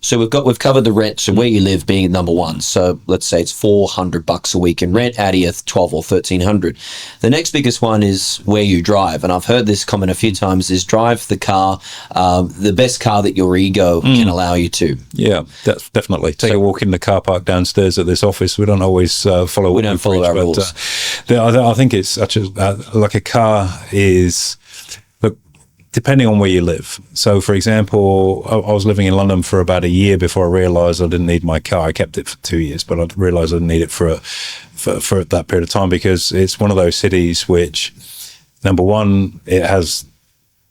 So we've covered the rent. So where you live being number one. So let's say it's $400 a week in rent, out of your 12 or 1300. The next biggest one is where you drive. And I've heard this comment a few times: is drive the car, the best car that your ego can allow you to. Yeah, that's definitely. Take a walk in the car park downstairs at this office. We don't always follow. We don't follow our rules. I think it's such a like a car is. Depending on where you live. So, for example, I was living in London for about a year before I realised I didn't need my car. I kept it for 2 years, but I realised I didn't need it for that period of time, because it's one of those cities which, number one, it has,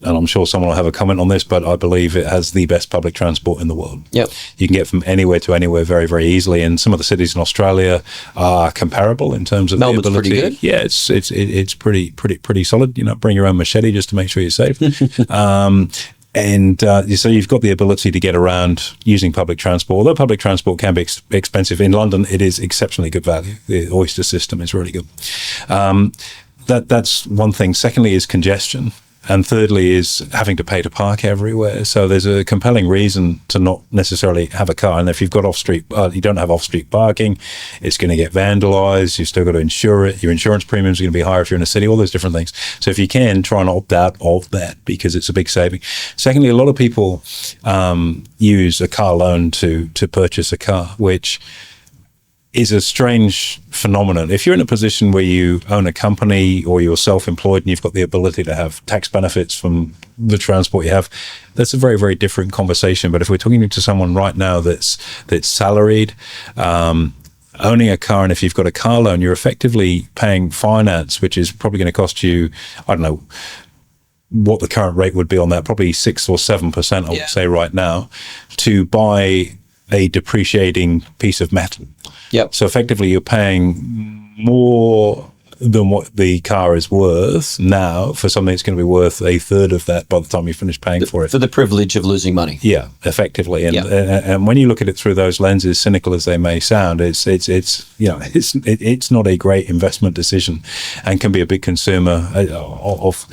and I'm sure someone will have a comment on this, but I believe it has the best public transport in the world. Yep. You can get from anywhere to anywhere very, very easily. And some of the cities in Australia are comparable in terms of Melbourne's the ability. Pretty good. Yeah, it's pretty solid. You know, bring your own machete just to make sure you're safe. So you've got the ability to get around using public transport. Although public transport can be expensive, in London it is exceptionally good value. The Oyster system is really good. That's one thing. Secondly is congestion. And thirdly is having to pay to park everywhere. So there's a compelling reason to not necessarily have a car. And if you've got you don't have off-street parking, it's going to get vandalized. You've still got to insure it. Your insurance premiums are going to be higher if you're in a city, all those different things. So if you can, try and opt out of that, because it's a big saving. Secondly, a lot of people use a car loan to purchase a car, which is a strange phenomenon. If you're in a position where you own a company or you're self-employed and you've got the ability to have tax benefits from the transport you have, that's a very, very different conversation. But if we're talking to someone right now that's salaried, owning a car, and if you've got a car loan, you're effectively paying finance, which is probably going to cost you, I don't know what the current rate would be on that, probably 6 or 7%, I would say right now, to buy a depreciating piece of metal. Yep. So effectively you're paying more than what the car is worth now for something that's going to be worth a third of that by the time you finish paying for it. For the privilege of losing money. Yeah, effectively. And when you look at it through those lenses, cynical as they may sound, it's not a great investment decision, and can be a big consumer of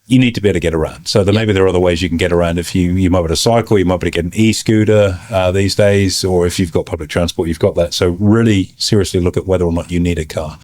you need to be able to get around. So maybe there are other ways you can get around. If you might be able to cycle, you might be able to get an e-scooter these days, or if you've got public transport, you've got that. So really seriously look at whether or not you need a car.